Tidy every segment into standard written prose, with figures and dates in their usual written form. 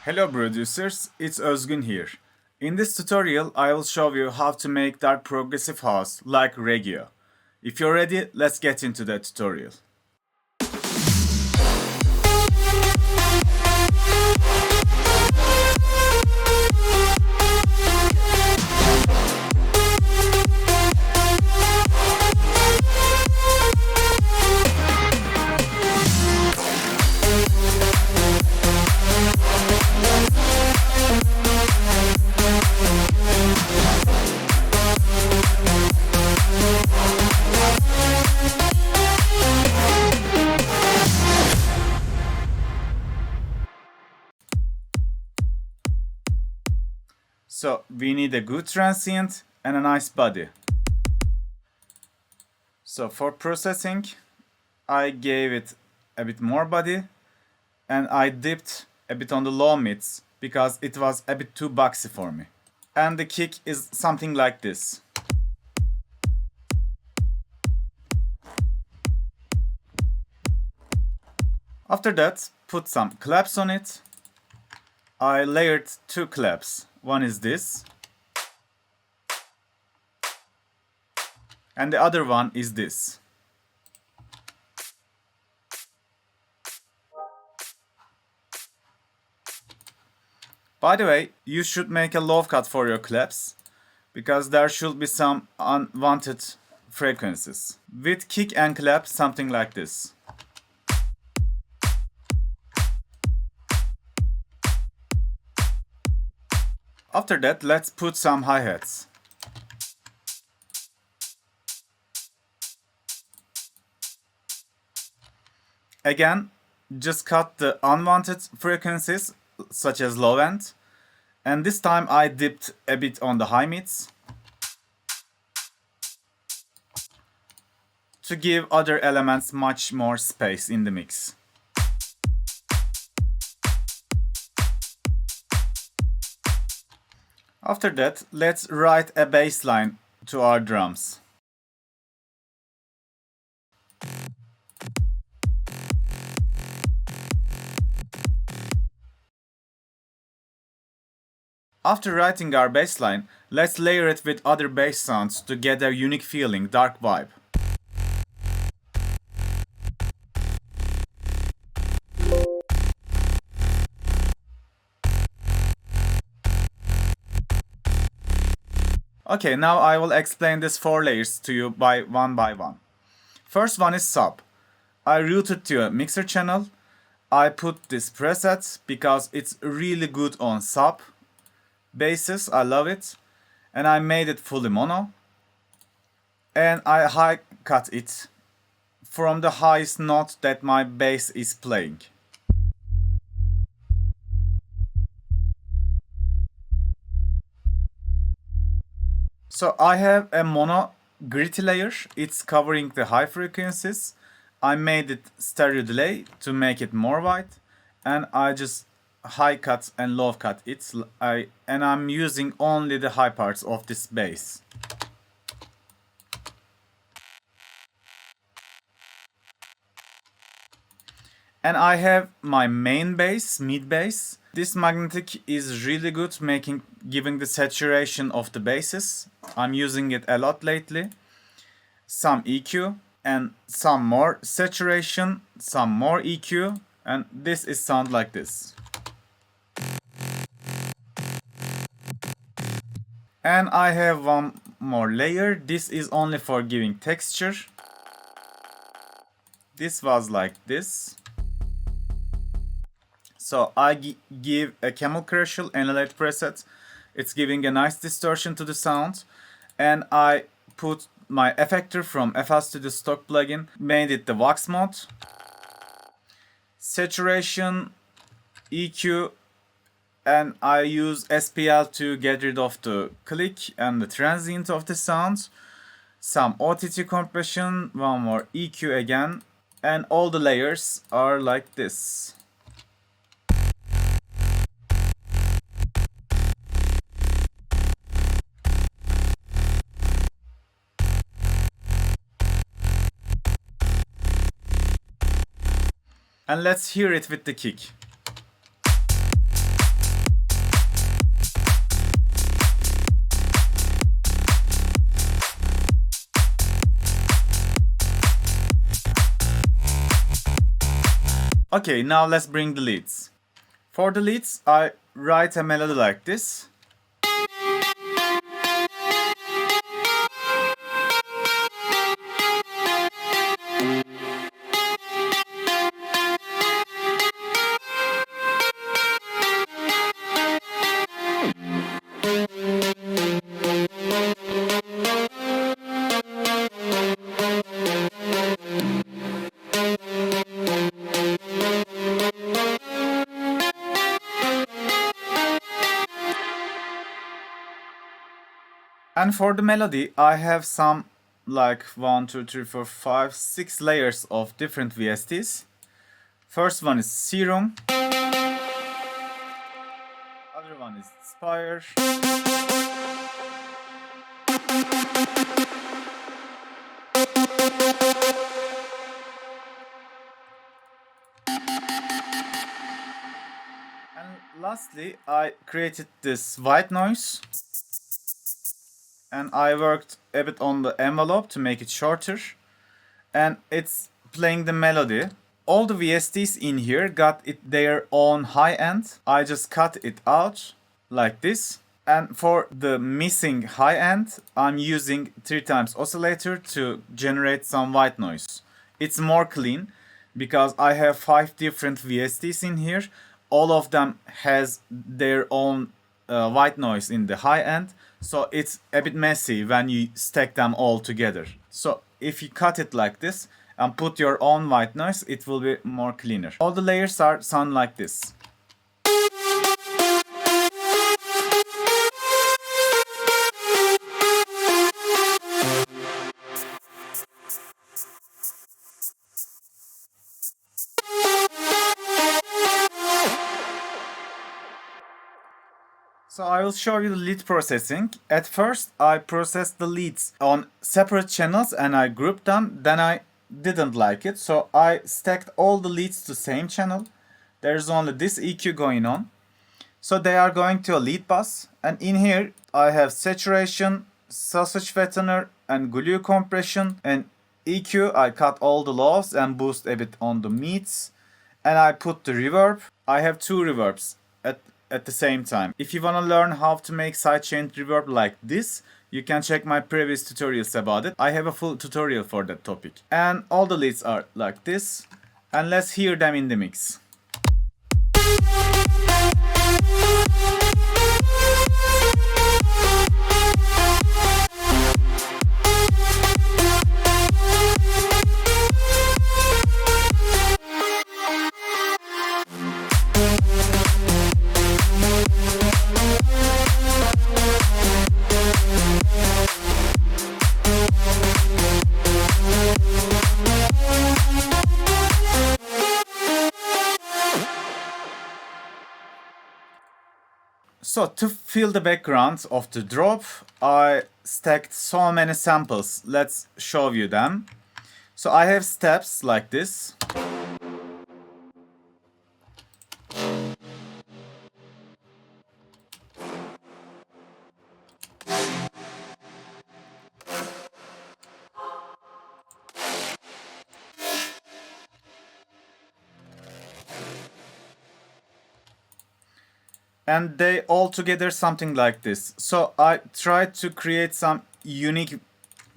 Hello Broducers, it's Özgün here. In this tutorial, I will show you how to make dark progressive house like Reggio. If you're ready, let's get into the tutorial. So we need a good transient and a nice body. So for processing, I gave it a bit more body and I dipped a bit on the low mids because it was a bit too boxy for me. And the kick is something like this. After that, put some claps on it. I layered two claps. One is this, and the other one is this. By the way, you should make a low cut for your claps, because there should be some unwanted frequencies. With kick and clap, something like this. After that, let's put some hi-hats. Again, just cut the unwanted frequencies, such as low end. And this time I dipped a bit on the high mids to give other elements much more space in the mix. After that, let's write a bass line to our drums. After writing our bass line, let's layer it with other bass sounds to get a unique feeling, dark vibe. Okay, now I will explain these 4 layers to you by one. First one is sub. I routed to a mixer channel. I put this preset because it's really good on sub basses, I love it. And I made it fully mono. And I high cut it from the highest note that my bass is playing. So I have a mono gritty layer, it's covering the high frequencies. I made it stereo delay to make it more white, and I just high cut and low cut it, and I'm using only the high parts of this bass. And I have my main bass, mid bass. This magnetic is really good giving the saturation of the basses. I'm using it a lot lately. Some EQ and some more saturation, some more EQ, and this is sound like this. And I have one more layer. This is only for giving texture. This was like this. So I give a camel crucial analyte preset. It's giving a nice distortion to the sound. And I put my effector from FL Studio stock plugin, made it the Vox mode. Saturation, EQ, and I use SPL to get rid of the click and the transient of the sound. Some OTT compression, one more EQ again. And all the layers are like this. And let's hear it with the kick. Okay, now let's bring the leads. For the leads, I write a melody like this. And for the melody, I have some like 1, 2, 3, 4, 5, 6 layers of different VSTs. First one is Serum. Other one is Spire. And lastly, I created this white noise. And I worked a bit on the envelope to make it shorter. And it's playing the melody. All the VSTs in here got their own high end. I just cut it out like this. And for the missing high end, I'm using 3 times oscillator to generate some white noise. It's more clean because I have 5 different VSTs in here. All of them has their own white noise in the high end. So it's a bit messy when you stack them all together. So if you cut it like this and put your own white noise, it will be more cleaner. All the layers sound like this. So I will show you the lead processing. At first, I processed the leads on separate channels and I grouped them. Then I didn't like it, so I stacked all the leads to same channel. There's only this EQ going on. So they are going to a lead bus. And in here, I have saturation, sausage fattener, and glue compression. And EQ, I cut all the lows and boost a bit on the mids. And I put the reverb. I have 2 reverbs at the same time. If you want to learn how to make sidechain reverb like this, you can check my previous tutorials about it. I have a full tutorial for that topic. And all the leads are like this. And let's hear them in the mix. So to fill the background of the drop, I stacked so many samples. Let's show you them. So I have steps like this. And they all together something like this. So I tried to create some unique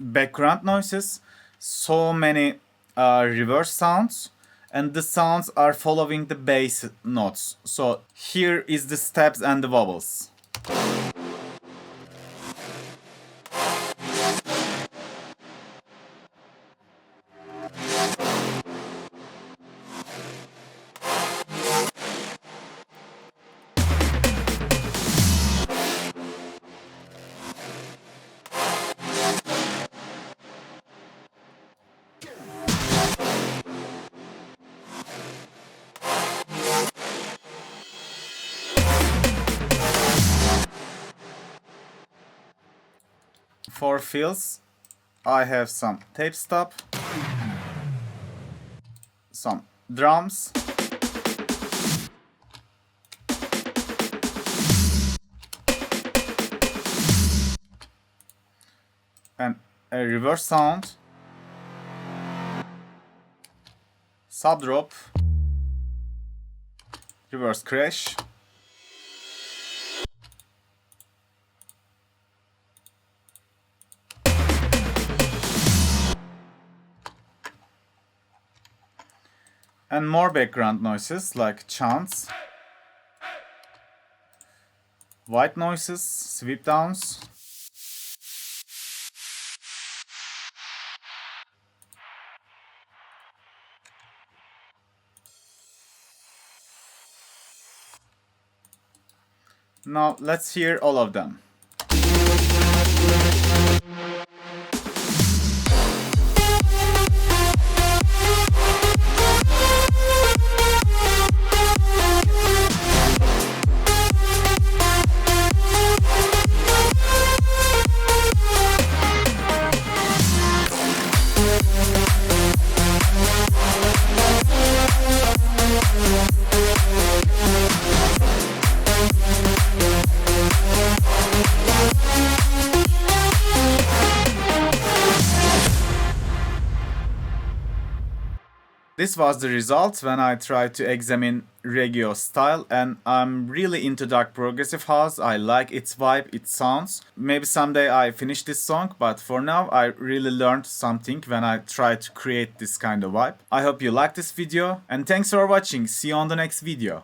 background noises, so many reverse sounds, and the sounds are following the bass notes. So here is the steps and the vowels. For fills, I have some tape stop, some drums, and a reverse sound, sub drop, reverse crash. And more background noises like chants, white noises, sweep downs. Now let's hear all of them. This was the result when I tried to examine Reggio style, and I'm really into dark progressive house. I like its vibe, its sounds. Maybe someday I finish this song, but for now I really learned something when I tried to create this kind of vibe. I hope you liked this video, and thanks for watching. See you on the next video.